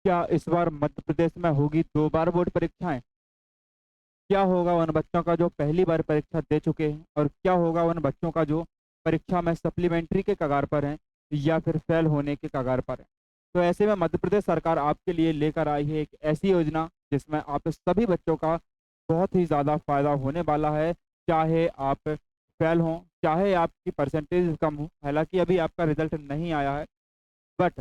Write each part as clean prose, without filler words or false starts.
क्या इस बार मध्य प्रदेश में होगी 2 बार बोर्ड परीक्षाएं? क्या होगा उन बच्चों का जो पहली बार परीक्षा दे चुके हैं, और क्या होगा उन बच्चों का जो परीक्षा में सप्लीमेंट्री के कगार पर हैं या फिर फेल होने के कगार पर हैं? तो ऐसे में मध्य प्रदेश सरकार आपके लिए लेकर आई है एक ऐसी योजना जिसमें आप सभी बच्चों का बहुत ही ज़्यादा फायदा होने वाला है। चाहे आप फेल हों, चाहे आपकी परसेंटेज कम हो, हालांकि अभी आपका रिजल्ट नहीं आया है, बट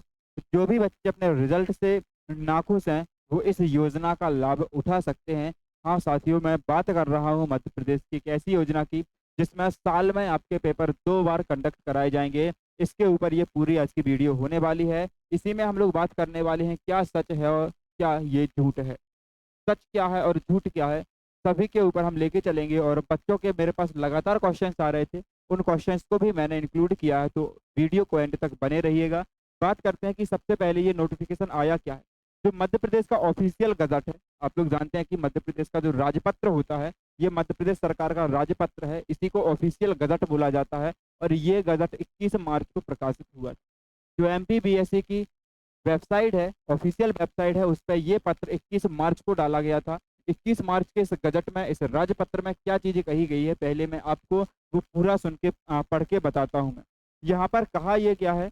जो भी बच्चे अपने रिजल्ट से नाखुश हैं वो इस योजना का लाभ उठा सकते हैं। हाँ साथियों, मैं बात कर रहा हूँ मध्य प्रदेश की एक ऐसी योजना की जिसमें साल में आपके पेपर 2 बार कंडक्ट कराए जाएंगे। इसके ऊपर ये पूरी आज की वीडियो होने वाली है। इसी में हम लोग बात करने वाले हैं क्या सच है और क्या ये झूठ है। सच क्या है और झूठ क्या है, सभी के ऊपर हम लेके चलेंगे। और बच्चों के मेरे पास लगातार क्वेश्चंस आ रहे थे, उन क्वेश्चंस को भी मैंने इंक्लूड किया है, तो वीडियो को एंड तक बने रहिएगा। बात करते हैं कि सबसे पहले ये नोटिफिकेशन आया क्या है। जो मध्य प्रदेश का ऑफिशियल गजट है, आप लोग जानते हैं कि मध्य प्रदेश का जो राजपत्र होता है, ये मध्य प्रदेश सरकार का राजपत्र है, इसी को ऑफिशियल गजट बोला जाता है। और ये गजट 21 मार्च को प्रकाशित हुआ। जो एमपीबीएससी की वेबसाइट है, ऑफिशियल वेबसाइट है, उस पर ये पत्र 21 मार्च को डाला गया था। 21 मार्च के इस गजट में, इस राजपत्र में क्या चीजें कही गई है, पहले मैं आपको वो पूरा सुन के पढ़ के बताता हूँ मैं। यहाँ पर कहा यह क्या है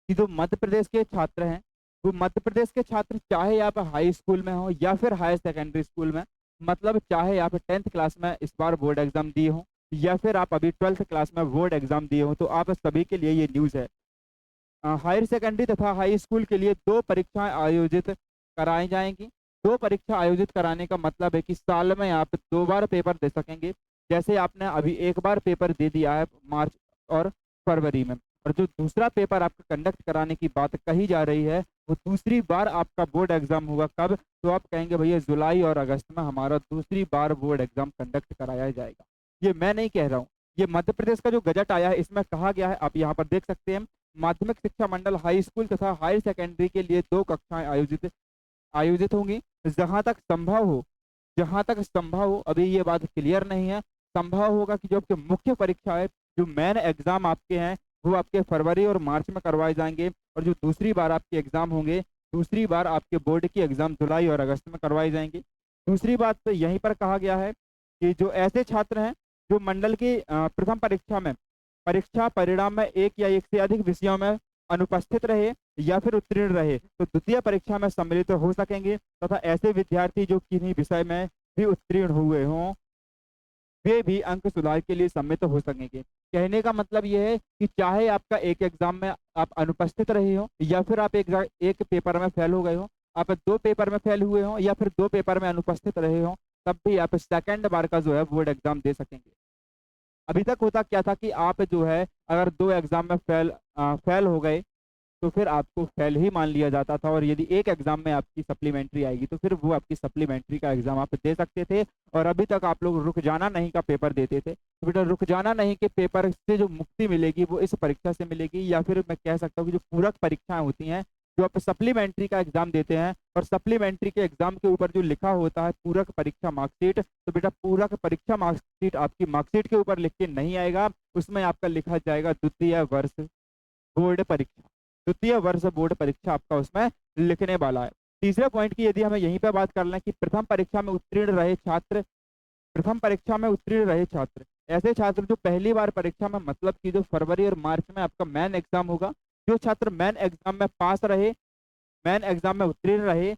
कि जो मध्य प्रदेश के छात्र हैं, वो मध्य प्रदेश के छात्र चाहे आप हाई स्कूल में हो या फिर हायर सेकेंडरी स्कूल में, मतलब चाहे आप 10th क्लास में इस बार बोर्ड एग्जाम दिए हो या फिर आप अभी 12th क्लास में बोर्ड एग्जाम दिए हो, तो आप सभी के लिए ये न्यूज़ है। हायर सेकेंडरी तथा हाई स्कूल के लिए 2 परीक्षाएं आयोजित कराई जाएंगी। 2 परीक्षा आयोजित कराने का मतलब है कि साल में आप 2 बार पेपर दे सकेंगे। जैसे आपने अभी एक बार पेपर दे दिया है मार्च और फरवरी में, और जो दूसरा पेपर आपका कंडक्ट कराने की बात कही जा रही है, वो दूसरी बार आपका बोर्ड एग्जाम होगा। कब? तो आप कहेंगे भैया जुलाई और अगस्त में हमारा दूसरी बार बोर्ड एग्जाम कंडक्ट कराया जाएगा। ये मैं नहीं कह रहा हूँ, ये मध्य प्रदेश का जो गजट आया है इसमें कहा गया है, आप यहाँ पर देख सकते हैं। माध्यमिक शिक्षा मंडल हाई स्कूल तथा हायर सेकेंडरी के लिए 2 कक्षाएं आयोजित आयोजित होंगी। जहां तक संभव हो, जहां तक संभव हो, अभी ये बात क्लियर नहीं है, संभव होगा कि जो आपके मुख्य परीक्षा है, जो मेन एग्जाम आपके हैं, वो आपके फरवरी और मार्च में करवाए जाएंगे। और जो दूसरी बार आपके एग्जाम होंगे, दूसरी बार आपके बोर्ड की एग्जाम जुलाई और अगस्त में करवाई जाएंगी। दूसरी बात तो यहीं पर कहा गया है कि जो ऐसे छात्र हैं जो मंडल की प्रथम परीक्षा में, परीक्षा परिणाम में एक या एक से अधिक विषयों में अनुपस्थित रहे या फिर उत्तीर्ण रहे, तो द्वितीय परीक्षा में सम्मिलित हो सकेंगे। तथा ऐसे विद्यार्थी जो किन्हीं विषय में भी उत्तीर्ण हुए हों, वे भी अंक सुधार के लिए सम्मिलित हो सकेंगे। कहने का मतलब यह है कि चाहे आपका एक एग्जाम में आप अनुपस्थित रहे हो या फिर आप एक पेपर में फेल हो गए हो, आप 2 पेपर में फेल हुए हो या फिर 2 पेपर में अनुपस्थित रहे हो, तब भी आप सेकंड बार का जो है बोर्ड एग्जाम दे सकेंगे। अभी तक होता क्या था कि आप जो है अगर 2 एग्जाम में फेल हो गए तो फिर आपको फेल ही मान लिया जाता था, और यदि एक एग्जाम में आपकी सप्लीमेंट्री आएगी तो फिर वो आपकी सप्लीमेंट्री का एग्जाम आप दे सकते थे। और अभी तक आप लोग रुक जाना नहीं का पेपर देते थे, तो बेटा रुक जाना नहीं के पेपर से जो मुक्ति मिलेगी वो इस परीक्षा से मिलेगी, या फिर मैं कह सकता हूँ कि जो पूरक परीक्षाएं होती हैं, जो आप सप्लीमेंट्री का एग्जाम देते हैं और सप्लीमेंट्री के एग्जाम के ऊपर जो लिखा होता है पूरक परीक्षा मार्कशीट, तो बेटा पूरक परीक्षा मार्कशीट आपकी मार्कशीट के ऊपर लिख के नहीं आएगा, उसमें आपका लिखा जाएगा द्वितीय वर्ष बोर्ड परीक्षा। द्वितीय वर्ष बोर्ड परीक्षा आपका उसमें लिखने वाला है। तीसरे पॉइंट की यदि हमें यहीं पे बात कर लें कि प्रथम परीक्षा में उत्तीर्ण रहे छात्र, प्रथम परीक्षा में उत्तीर्ण रहे छात्र, ऐसे छात्र जो पहली बार परीक्षा में, मतलब कि जो फरवरी और मार्च में आपका मेन एग्जाम होगा, जो छात्र मेन एग्जाम में पास रहे, मेन एग्जाम में उत्तीर्ण रहे,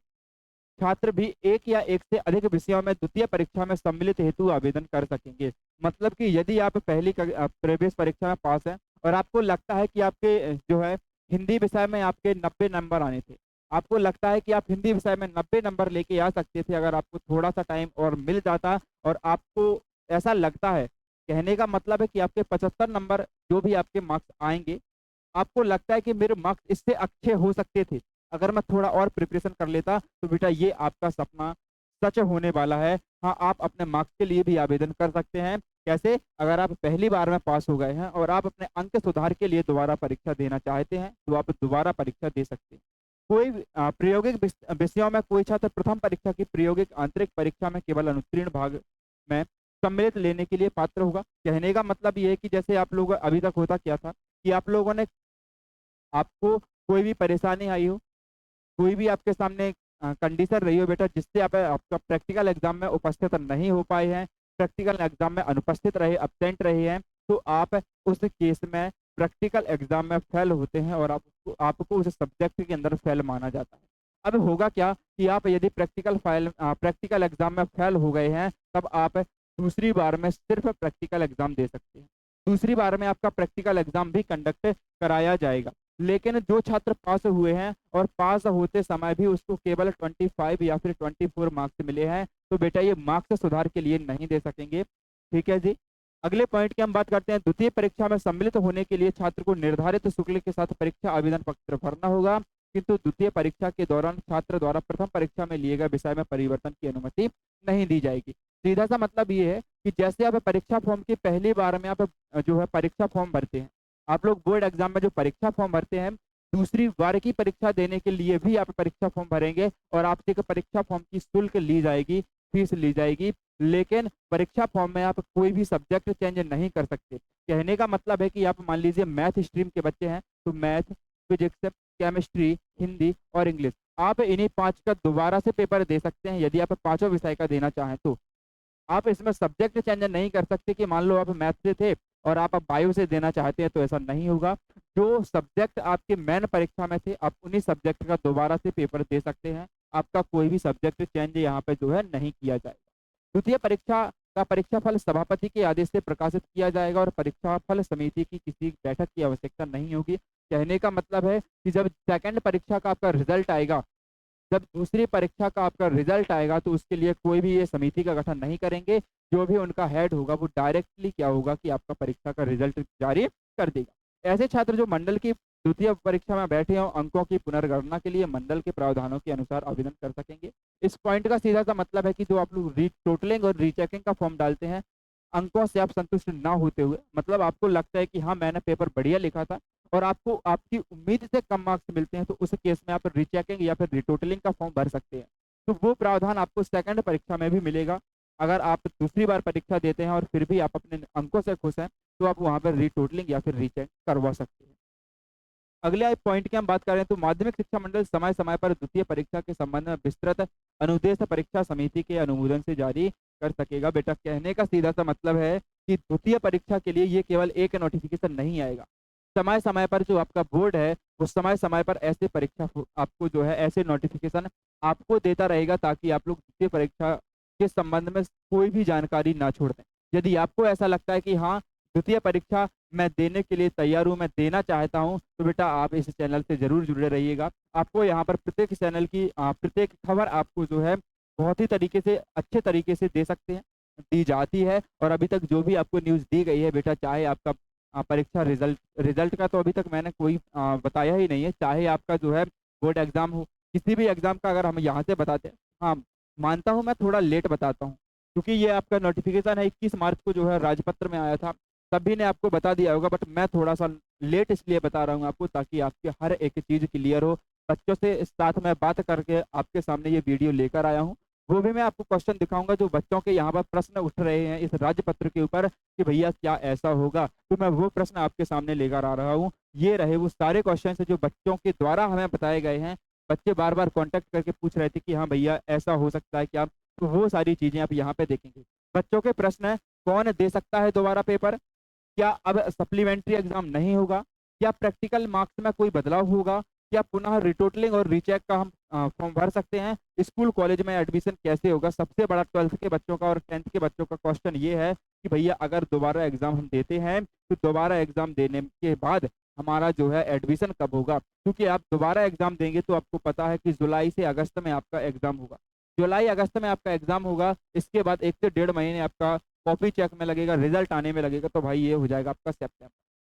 छात्र भी एक या एक से अधिक विषयों में द्वितीय परीक्षा में सम्मिलित हेतु आवेदन कर सकेंगे। मतलब कि यदि आप पहली प्रवेश परीक्षा में पास हैं और आपको लगता है कि आपके जो है हिंदी विषय में आपके 90 नंबर आने थे, आपको लगता है कि आप हिंदी विषय में 90 नंबर लेके आ सकते थे अगर आपको थोड़ा सा टाइम और मिल जाता, और आपको ऐसा लगता है, कहने का मतलब है कि आपके 75 नंबर जो भी आपके मार्क्स आएंगे, आपको लगता है कि मेरे मार्क्स इससे अच्छे हो सकते थे अगर मैं थोड़ा और प्रिपरेशन कर लेता, तो बेटा ये आपका सपना सच होने वाला है। हाँ, आप अपने मार्क्स के लिए भी आवेदन कर सकते हैं। कैसे? अगर आप पहली बार में पास हो गए हैं और आप अपने अंक सुधार के लिए दोबारा परीक्षा देना चाहते हैं, तो आप दोबारा परीक्षा दे सकते हैं। कोई प्रायोगिक विषयों में कोई छात्र प्रथम परीक्षा की प्रायोगिक आंतरिक परीक्षा में केवल अनुत्तीर्ण भाग में सम्मिलित लेने के लिए पात्र होगा। कहने का मतलब ये है कि जैसे आप लोग अभी तक होता क्या था कि आप लोगों ने, आपको कोई भी परेशानी आई हो, कोई भी आपके सामने कंडीशन रही हो बेटा जिससे आप आपका प्रैक्टिकल एग्जाम में उपस्थित नहीं हो पाए हैं, प्रैक्टिकल एग्जाम में अनुपस्थित रहे, अब्सेंट रहे हैं, तो आप उस केस में प्रैक्टिकल एग्जाम में फेल होते हैं और आपको आपको उस सब्जेक्ट के अंदर फेल माना जाता है। अब होगा क्या कि आप यदि प्रैक्टिकल एग्जाम में फेल हो गए हैं, तब आप दूसरी बार में सिर्फ प्रैक्टिकल एग्जाम दे सकते हैं। दूसरी बार में आपका प्रैक्टिकल एग्जाम भी कंडक्ट कराया जाएगा। लेकिन जो छात्र पास हुए हैं और पास होते समय भी उसको केवल 25 या फिर 24 मार्क्स मिले हैं, तो बेटा ये मार्क्स सुधार के लिए नहीं दे सकेंगे। ठीक है जी। अगले पॉइंट की हम बात करते हैं। द्वितीय परीक्षा में सम्मिलित होने के लिए छात्र को निर्धारित शुल्क के साथ परीक्षा आवेदन पत्र भरना होगा, किंतु द्वितीय परीक्षा के दौरान छात्र द्वारा प्रथम परीक्षा में लिए गए विषय में परिवर्तन की अनुमति नहीं दी जाएगी। सीधा सा मतलब ये है कि जैसे आप परीक्षा फॉर्म की पहली बार में आप जो है परीक्षा फॉर्म भरते हैं, आप लोग बोर्ड एग्जाम में जो परीक्षा फॉर्म भरते हैं, दूसरी बार की परीक्षा देने के लिए भी आप परीक्षा फॉर्म भरेंगे और आपसे एक परीक्षा फॉर्म की शुल्क ली जाएगी, फीस ली जाएगी। लेकिन परीक्षा फॉर्म में आप कोई भी सब्जेक्ट चेंज नहीं कर सकते। कहने का मतलब है कि आप मान लीजिए मैथ स्ट्रीम के बच्चे हैं, तो मैथ, फिजिक्स, केमिस्ट्री, हिंदी और इंग्लिश, आप इन्हीं 5 का दोबारा से पेपर दे सकते हैं यदि आप पांचों विषय का देना चाहें तो। आप इसमें सब्जेक्ट चेंज नहीं कर सकते कि मान लो आप मैथ से थे और आप बायो से देना चाहते हैं, तो ऐसा नहीं होगा। जो सब्जेक्ट आपके मेन परीक्षा में थे, आप उन्हीं सब्जेक्ट का दोबारा से पेपर दे सकते हैं। आपका कोई भी सब्जेक्ट चेंज यहाँ पे जो है नहीं किया जाएगा। द्वितीय परीक्षा का परीक्षाफल सभापति के आदेश से प्रकाशित किया जाएगा और परीक्षाफल समिति की किसी बैठक की आवश्यकता नहीं होगी। कहने का मतलब है कि जब सेकंड परीक्षा का आपका रिजल्ट आएगा, जब दूसरी परीक्षा का आपका रिजल्ट आएगा, तो उसके लिए कोई भी ये समिति का गठन नहीं करेंगे। जो भी उनका हेड होगा वो डायरेक्टली क्या होगा कि आपका परीक्षा का रिजल्ट जारी कर देगा। ऐसे छात्र जो मंडल की द्वितीय परीक्षा में बैठे हों, अंकों की पुनर्गणना के लिए मंडल के प्रावधानों के अनुसार आवेदन कर सकेंगे। इस पॉइंट का सीधा सा मतलब है कि जो आप लोग रीटोटलिंग और रीचेकिंग का फॉर्म डालते हैं, अंकों से आप संतुष्ट ना होते हुए, मतलब आपको लगता है कि हाँ मैंने पेपर बढ़िया लिखा था और आपको आपकी उम्मीद से कम मार्क्स मिलते हैं, तो उस केस में आप रीचेकिंग या फिर रिटोटलिंग का फॉर्म भर सकते हैं। तो वो प्रावधान आपको सेकंड परीक्षा में भी मिलेगा। अगर आप दूसरी बार परीक्षा देते हैं और फिर भी आप अपने अंकों से खुश हैं, तो आप वहाँ पर रिटोटलिंग या फिर रीचेक करवा सकते हैं। अगले पॉइंट की हम बात करें तो माध्यमिक शिक्षा मंडल समय समय पर द्वितीय परीक्षा के संबंध में विस्तृत अनुदेश परीक्षा समिति के अनुमोदन से जारी कर सकेगा। बेटा कहने का सीधा सा मतलब है कि द्वितीय परीक्षा के लिए ये केवल एक नोटिफिकेशन नहीं आएगा। समय समय पर जो आपका बोर्ड है वो समय समय पर ऐसे परीक्षा आपको जो है ऐसे नोटिफिकेशन आपको देता रहेगा, ताकि आप लोग द्वितीय परीक्षा के संबंध में कोई भी जानकारी ना छोड़ दें। यदि आपको ऐसा लगता है कि हाँ द्वितीय परीक्षा मैं देने के लिए तैयार हूँ, मैं देना चाहता हूँ, तो बेटा आप इस चैनल से जरूर जुड़े रहिएगा। आपको यहाँ पर प्रत्येक चैनल की प्रत्येक खबर आपको जो है बहुत ही तरीके से अच्छे तरीके से दे सकते हैं, दी जाती है। और अभी तक जो भी आपको न्यूज़ दी गई है बेटा, चाहे आपका परीक्षा रिजल्ट रिजल्ट का तो अभी तक मैंने कोई बताया ही नहीं है, चाहे आपका जो है बोर्ड एग्जाम हो, किसी भी एग्जाम का अगर हम यहाँ से बताते हैं, हाँ मानता हूँ मैं थोड़ा लेट बताता हूँ, क्योंकि ये आपका नोटिफिकेशन है 21 मार्च को जो है राजपत्र में आया था, सभी ने आपको बता दिया होगा, बट मैं थोड़ा सा लेट इसलिए बता रहा हूँ आपको, ताकि आपके हर एक चीज़ क्लियर हो। बच्चों से इस साथ मैं बात करके आपके सामने ये वीडियो लेकर आया हूँ। वो भी मैं आपको क्वेश्चन दिखाऊंगा जो बच्चों के यहाँ पर प्रश्न उठ रहे हैं इस राज्यपत्र के ऊपर कि भैया क्या ऐसा होगा, तो मैं वो प्रश्न आपके सामने लेकर आ रहा हूँ। ये रहे वो सारे क्वेश्चन जो बच्चों के द्वारा हमें बताए गए हैं। बच्चे बार बार कॉन्टेक्ट करके पूछ रहे थे कि हाँ भैया ऐसा हो सकता है क्या, तो वो सारी चीज़ें आप यहाँ पे देखेंगे। बच्चों के प्रश्न है, कौन दे सकता है दोबारा पेपर, क्या अब सप्लीमेंट्री एग्जाम नहीं होगा, क्या प्रैक्टिकल मार्क्स में कोई बदलाव होगा, क्या पुनः रिटोटलिंग और रीचेक का हम फॉर्म भर सकते हैं, स्कूल कॉलेज में एडमिशन कैसे होगा। सबसे बड़ा 12th के बच्चों का और 10th के बच्चों का क्वेश्चन ये है कि भैया अगर दोबारा एग्जाम हम देते हैं तो दोबारा एग्जाम देने के बाद हमारा जो है एडमिशन कब होगा, क्योंकि आप दोबारा एग्जाम देंगे तो आपको पता है कि जुलाई से अगस्त में आपका एग्जाम होगा। जुलाई अगस्त में आपका एग्जाम होगा, इसके बाद 1 से 1.5 महीने आपका कॉपी चेक में लगेगा, रिजल्ट आने में लगेगा, तो भाई ये हो जाएगा आपका सितंबर।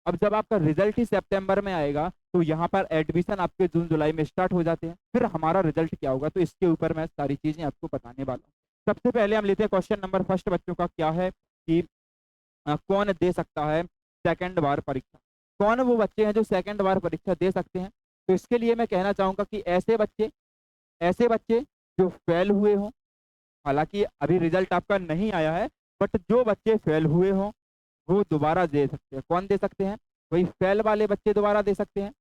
अब जब आपका रिजल्ट ही सितंबर में आएगा तो यहाँ पर एडमिशन आपके जून जुलाई में स्टार्ट हो जाते हैं, फिर हमारा रिजल्ट क्या होगा, तो इसके ऊपर मैं सारी चीजें आपको बताने वाला हूँ। सबसे पहले हम लेते हैं क्वेश्चन नंबर फर्स्ट बच्चों का क्या है कि कौन दे सकता है सेकंड बार परीक्षा, कौन वो बच्चे हैं जो सेकंड बार परीक्षा दे सकते हैं। तो इसके लिए मैं कहना चाहूंगा कि ऐसे बच्चे जो फेल हुए हों, हालांकि अभी रिजल्ट आपका नहीं आया है, बट जो बच्चे फेल हुए हों वो दोबारा दे सकते हैं। कौन दे सकते हैं, वही फेल वाले बच्चे दोबारा दे सकते हैं।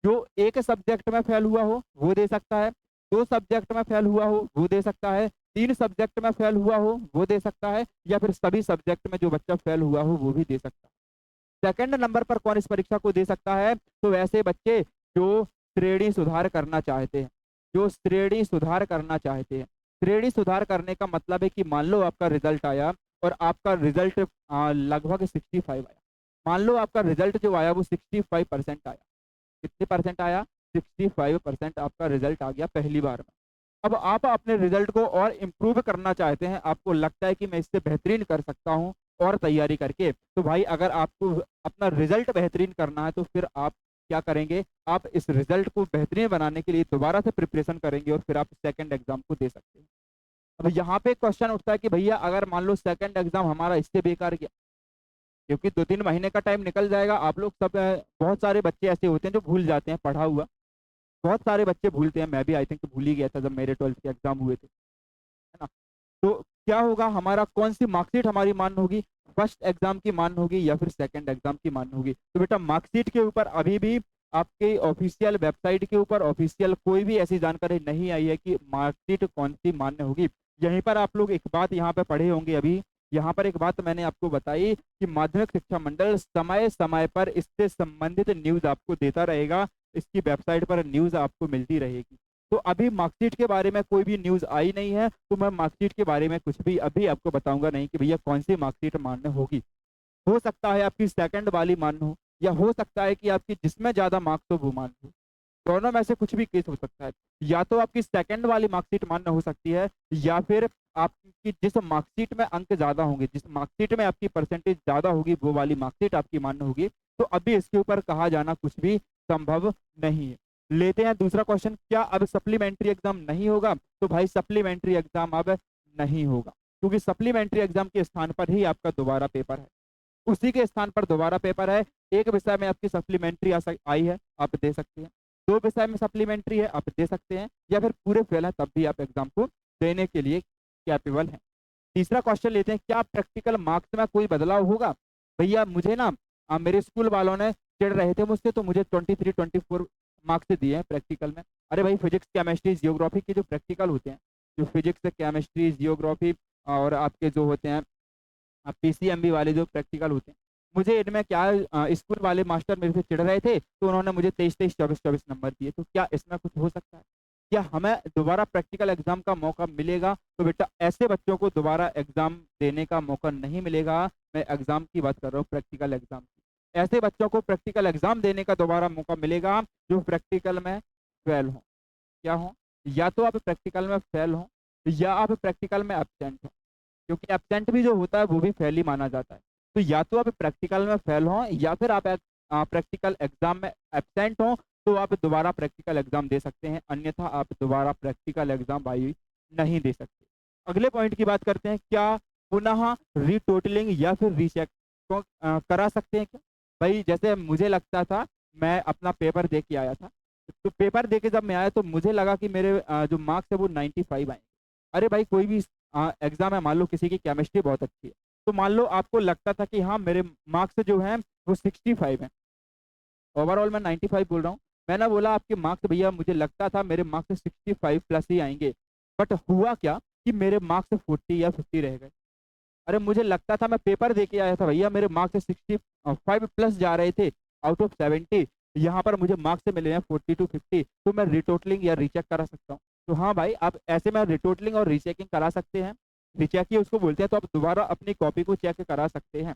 जो एक सब्जेक्ट में फेल हुआ हो वो दे सकता है, 2 सब्जेक्ट में फेल हुआ हो वो दे सकता है, 3 सब्जेक्ट में फेल हुआ हो वो दे सकता है, या फिर सभी सब्जेक्ट में जो बच्चा फेल हुआ हो वो भी दे सकता है। सेकंड नंबर पर कौन इस परीक्षा को दे सकता है? तो वैसे बच्चे जो श्रेणी सुधार करना चाहते हैं, जो श्रेणी सुधार करना चाहते हैं। श्रेणी सुधार करने का मतलब है कि मान लो आपका रिजल्ट आया और आपका रिजल्ट लगभग 65 आया। मान लो आपका रिजल्ट जो आया वो 65% आया। कितने परसेंट आया? 65% आपका रिजल्ट आ गया पहली बार में। अब आप अपने रिजल्ट को और इम्प्रूव करना चाहते हैं, आपको लगता है कि मैं इससे बेहतरीन कर सकता हूँ और तैयारी करके, तो भाई अगर आपको अपना रिजल्ट बेहतरीन करना है तो फिर आप क्या करेंगे? आप इस रिजल्ट को बेहतरीन बनाने के लिए दोबारा से प्रिपरेशन करेंगे और फिर आप सेकंड एग्जाम को दे सकते हैं। अब यहाँ पे क्वेश्चन उठता है कि भैया अगर मान लो सेकंड एग्जाम हमारा इससे बेकार गया, क्योंकि 2-3 महीने का टाइम निकल जाएगा, आप लोग सब बहुत सारे बच्चे ऐसे होते हैं जो भूल जाते हैं पढ़ा हुआ, बहुत सारे बच्चे भूलते हैं, मैं भी आई थिंक भूल ही गया था जब मेरे 12th के एग्जाम हुए थे, है ना? तो क्या होगा, हमारा कौन सी मार्कशीट हमारी मान्य होगी? फर्स्ट एग्जाम की मान्य होगी या फिर सेकंड एग्जाम की मान्य होगी? तो बेटा मार्कशीट के ऊपर अभी भी आपके ऑफिशियल वेबसाइट के ऊपर ऑफिशियल कोई भी ऐसी जानकारी नहीं आई है कि मार्कशीट कौन सी मान्य होगी। यहीं पर आप लोग एक बात यहाँ पे पढ़े होंगे, अभी यहाँ पर एक बात मैंने आपको बताई कि माध्यमिक शिक्षा मंडल समय समय पर इससे संबंधित न्यूज आपको देता रहेगा, इसकी वेबसाइट पर न्यूज आपको मिलती रहेगी। तो अभी मार्कशीट के बारे में कोई भी न्यूज़ आई नहीं है, तो मैं मार्कशीट के बारे में कुछ भी अभी आपको बताऊंगा नहीं कि भैया कौन सी मार्कशीट मान्य होगी। हो सकता है आपकी सेकंड वाली मान्य हो, या हो सकता है कि आपकी जिसमें ज़्यादा मार्क्स हो वो मान्य हो। दोनों में से कुछ भी केस हो सकता है। या तो आपकी सेकंड वाली मार्कशीट मान्य हो सकती है, या फिर आपकी जिस मार्कशीट में अंक ज़्यादा होंगे, जिस मार्कशीट में आपकी परसेंटेज ज़्यादा होगी, वो वाली मार्कशीट आपकी मान्य होगी। तो अभी इसके ऊपर कहा जाना कुछ भी संभव नहीं है। लेते हैं दूसरा क्वेश्चन, क्या अब सप्लीमेंट्री एग्जाम नहीं होगा? तो भाई सप्लीमेंट्री एग्जाम अब नहीं होगा, क्योंकि सप्लीमेंट्री एग्जाम के स्थान पर ही आपका दोबारा पेपर है, उसी के स्थान पर दोबारा पेपर है। एक विषय में आपकी सप्लीमेंट्री आई है, आप दे सकते हैं। 2 विषय में सप्लीमेंट्री है, आप दे सकते हैं, या फिर पूरे फेल है तब भी आप एग्जाम को देने के लिए कैपेबल हैं। तीसरा क्वेश्चन लेते हैं, क्या प्रैक्टिकल मार्क्स में कोई बदलाव होगा? भैया मुझे ना मेरे स्कूल वालों ने चिढ़ रहे थे मुझसे, तो मुझे 23-24 मार्क्स दिए हैं प्रैक्टिकल में। अरे भाई फिजिक्स केमिस्ट्री जियोग्राफी के जो प्रैक्टिकल होते हैं, जो फिजिक्स केमिस्ट्री जियोग्राफी और आपके जो होते हैं पीसीएमबी वाले जो प्रैक्टिकल होते हैं, मुझे इनमें क्या स्कूल वाले मास्टर मेरे से चिढ़ रहे थे, तो उन्होंने मुझे 23-23 24-24 नंबर दिए। तो क्या इसमें कुछ हो सकता है? क्या हमें दोबारा प्रैक्टिकल एग्जाम का मौका मिलेगा? तो बेटा ऐसे बच्चों को दोबारा एग्जाम देने का मौका नहीं मिलेगा। मैं एग्जाम की बात कर रहा हूँ, प्रैक्टिकल एग्जाम की। ऐसे बच्चों को प्रैक्टिकल एग्जाम देने का दोबारा मौका मिलेगा जो प्रैक्टिकल में फेल हो। क्या हो? या तो आप प्रैक्टिकल में फेल हो, या आप प्रैक्टिकल में एब्सेंट हो, क्योंकि एब्सेंट भी जो होता है वो भी फेल ही माना जाता है। तो या तो आप प्रैक्टिकल में फेल हो, या फिर आप प्रैक्टिकल एग्जाम में एब्सेंट हो, तो आप दोबारा प्रैक्टिकल एग्जाम दे सकते हैं, अन्यथा आप दोबारा प्रैक्टिकल एग्जाम भाई नहीं दे सकते। अगले पॉइंट की बात करते हैं, क्या पुनः रीटोटलिंग या फिर रीचेक को करा सकते हैं क्या? भाई जैसे मुझे लगता था, मैं अपना पेपर दे के आया था, तो पेपर दे के जब मैं आया तो मुझे लगा कि मेरे जो मार्क्स है वो 95 आएंगे। अरे भाई कोई भी एग्जाम है, मान लो किसी की केमिस्ट्री बहुत अच्छी है, तो मान लो आपको लगता था कि हाँ मेरे मार्क्स जो हैं वो 65 हैं, ओवरऑल मैं 95 बोल रहा हूँ। मैंने बोला आपके मार्क्स भैया, मुझे लगता था मेरे मार्क्स 65 प्लस ही आएंगे, बट हुआ क्या कि मेरे मार्क्स 40 या 50 रह गए। अरे मुझे लगता था, मैं पेपर दे के आया था भैया, मेरे मार्क्स 65 प्लस जा रहे थे आउट ऑफ 70, यहाँ पर मुझे मार्क्स मिले हैं 40 to 50, तो मैं रिटोटलिंग या रीचेक करा सकता हूँ। तो हाँ भाई, आप ऐसे में रिटोटलिंग और रीचेकिंग करा सकते हैं। रीचेक ही उसको बोलते हैं। तो आप दोबारा अपनी कॉपी को चेक करा सकते हैं।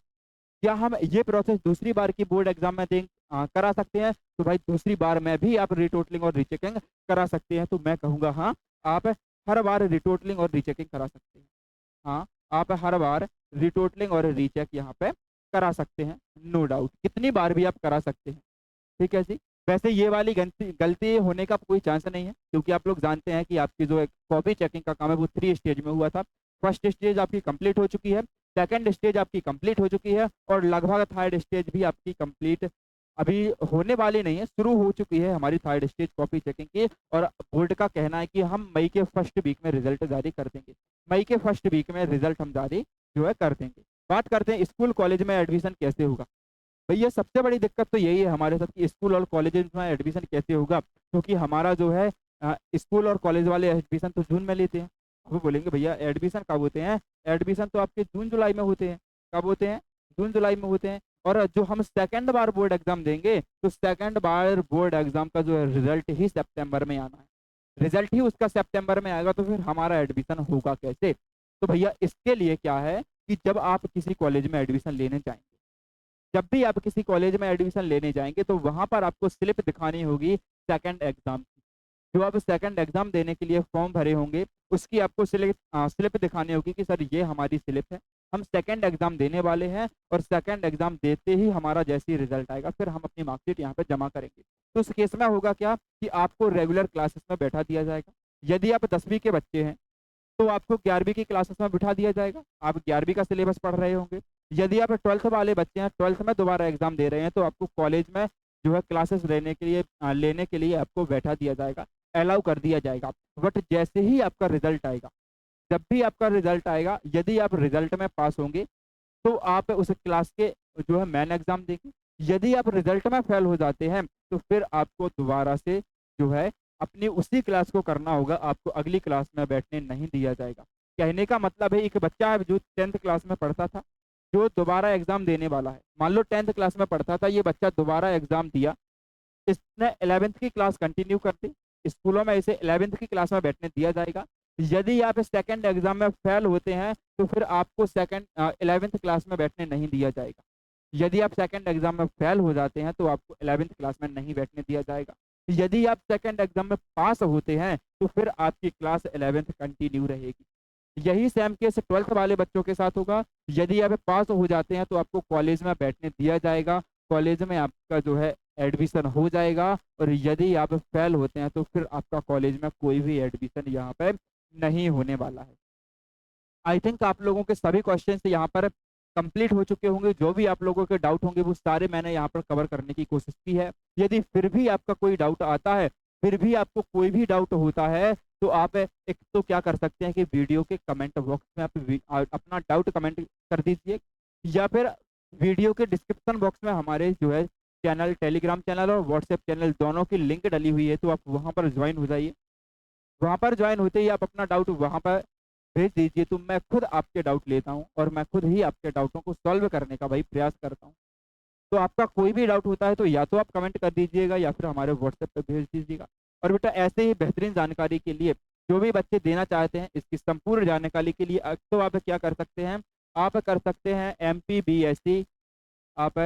क्या हम ये प्रोसेस दूसरी बार की बोर्ड एग्जाम में करा सकते हैं? तो भाई दूसरी बार में भी आप रिटोटलिंग और रीचेकिंग करा सकते हैं। तो मैं कहूँगा हाँ, आप हर बार रिटोटलिंग और रीचेकिंग करा सकते हैं। हाँ, आप हर बार रिटोटलिंग और रीचेक यहाँ पे करा सकते हैं, नो डाउट, कितनी बार भी आप करा सकते हैं। ठीक है जी। वैसे ये वाली गलती गलती होने का कोई चांस नहीं है, क्योंकि आप लोग जानते हैं कि आपकी जो एक कॉपी चेकिंग का काम है वो 3 स्टेज में हुआ था। फर्स्ट स्टेज आपकी कंप्लीट हो चुकी है, सेकंड स्टेज आपकी कंप्लीट हो चुकी है, और लगभग थर्ड स्टेज भी आपकी कंप्लीट अभी होने वाली नहीं है, शुरू हो चुकी है हमारी थर्ड स्टेज कॉपी चेकिंग की। और बोर्ड का कहना है कि हम मई के फर्स्ट वीक में रिजल्ट जारी कर देंगे। मई के फर्स्ट वीक में रिजल्ट हम जारी जो है कर देंगे। बात करते हैं स्कूल कॉलेज में एडमिशन कैसे होगा। भैया सबसे बड़ी दिक्कत तो यही है हमारे साथ कि स्कूल और कॉलेज में एडमिशन कैसे होगा, क्योंकि हमारा जो है स्कूल और कॉलेज वाले एडमिशन तो जून में लेते हैं। वो बोलेंगे भैया एडमिशन कब होते हैं, एडमिशन तो आपके जून जुलाई में होते हैं। कब होते हैं? जून जुलाई में होते हैं। और जो हम सेकंड बार बोर्ड एग्जाम देंगे तो सेकंड बार बोर्ड एग्जाम का जो है रिजल्ट ही सितंबर में आना है, रिजल्ट ही उसका सितंबर में आएगा, तो फिर हमारा एडमिशन होगा कैसे? तो भैया इसके लिए क्या है कि जब आप किसी कॉलेज में एडमिशन लेने जाएंगे, जब भी आप किसी कॉलेज में एडमिशन लेने जाएंगे तो वहां पर आपको स्लिप दिखानी होगी सेकंड एग्जाम की। जो आप सेकंड एग्जाम देने के लिए फॉर्म भरे होंगे उसकी आपको स्लिप दिखानी होगी कि सर ये हमारी स्लिप है, हम सेकंड एग्जाम देने वाले हैं और सेकंड एग्जाम देते ही हमारा जैसे ही रिजल्ट आएगा फिर हम अपनी मार्कशीट यहाँ पे जमा करेंगे। तो उस केस में होगा क्या कि आपको रेगुलर क्लासेस में बैठा दिया जाएगा। यदि आप 10वीं के बच्चे हैं तो आपको 11वीं की क्लासेस में बिठा दिया जाएगा, आप 11वीं का सिलेबस पढ़ रहे होंगे। यदि आप 12th वाले बच्चे हैं, 12th में दोबारा एग्जाम दे रहे हैं, तो आपको कॉलेज में जो है क्लासेस लेने के लिए आपको बैठा दिया जाएगा, अलाउ कर दिया जाएगा। बट जैसे ही आपका रिजल्ट आएगा, जब भी आपका रिजल्ट आएगा, यदि आप रिजल्ट में पास होंगे तो आप उस क्लास के जो है मेन एग्जाम देंगे। यदि आप रिजल्ट में फेल हो जाते हैं तो फिर आपको दोबारा से जो है अपनी उसी क्लास को करना होगा, आपको अगली क्लास में बैठने नहीं दिया जाएगा। कहने का मतलब है एक बच्चा है जो 10th क्लास में पढ़ता था, जो दोबारा एग्जाम देने वाला है, मान लो 10th क्लास में पढ़ता था, ये बच्चा दोबारा एग्जाम दिया, इसने 11th की क्लास कंटिन्यू कर दी, स्कूलों में इसे 11th की क्लास में बैठने दिया जाएगा। यदि आप सेकंड एग्जाम में फेल होते हैं तो फिर आपको 11th क्लास में बैठने नहीं दिया जाएगा। यदि आप सेकंड एग्जाम में फेल हो जाते हैं तो आपको 11th क्लास में नहीं बैठने दिया जाएगा। यदि आप सेकंड एग्जाम में पास होते हैं तो फिर आपकी क्लास 11th कंटिन्यू रहेगी। यही सेम केस 12th वाले बच्चों के साथ होगा। यदि आप पास हो जाते हैं तो आपको कॉलेज में बैठने दिया जाएगा, कॉलेज में आपका जो है एडमिशन हो जाएगा। और यदि आप फेल होते हैं तो फिर आपका कॉलेज में कोई भी एडमिशन यहाँ पे नहीं होने वाला है। आई थिंक आप लोगों के सभी क्वेश्चंस यहाँ पर कंप्लीट हो चुके होंगे। जो भी आप लोगों के डाउट होंगे वो सारे मैंने यहाँ पर कवर करने की कोशिश की है। यदि फिर भी आपका कोई डाउट आता है, फिर भी आपको कोई भी डाउट होता है, तो आप एक तो क्या कर सकते हैं कि वीडियो के कमेंट बॉक्स में आप अपना डाउट कमेंट कर दीजिए, या फिर वीडियो के डिस्क्रिप्शन बॉक्स में हमारे जो है चैनल, टेलीग्राम चैनल और व्हाट्सएप चैनल दोनों की लिंक डली हुई है, तो आप वहाँ पर ज्वाइन हो जाइए। वहाँ पर ज्वाइन होते ही आप अपना डाउट वहाँ पर भेज दीजिए, तो मैं खुद आपके डाउट लेता हूँ और मैं खुद ही आपके डाउटों को सॉल्व करने का भाई प्रयास करता हूँ। तो आपका कोई भी डाउट होता है तो या तो आप कमेंट कर दीजिएगा या फिर हमारे व्हाट्सएप पे भेज दीजिएगा। और बेटा ऐसे ही बेहतरीन जानकारी के लिए जो भी बच्चे देना चाहते हैं इसकी संपूर्ण जानकारी के लिए तो आप क्या कर सकते हैं, आप कर सकते हैं MPBSE, आप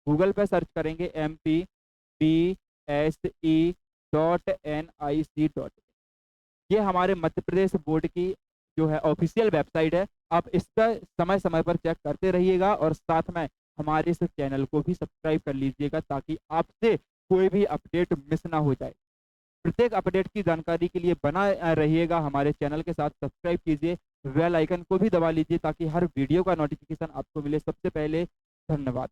गूगल पे सर्च करेंगे MPBSE.nic.in। ये हमारे मध्य प्रदेश बोर्ड की जो है ऑफिशियल वेबसाइट है। आप इस पर समय समय पर चेक करते रहिएगा और साथ में हमारे इस चैनल को भी सब्सक्राइब कर लीजिएगा ताकि आपसे कोई भी अपडेट मिस ना हो जाए। प्रत्येक अपडेट की जानकारी के लिए बना रहिएगा हमारे चैनल के साथ, सब्सक्राइब कीजिए, बेल आइकन को भी दबा लीजिए ताकि हर वीडियो का नोटिफिकेशन आपको मिले सबसे पहले। धन्यवाद।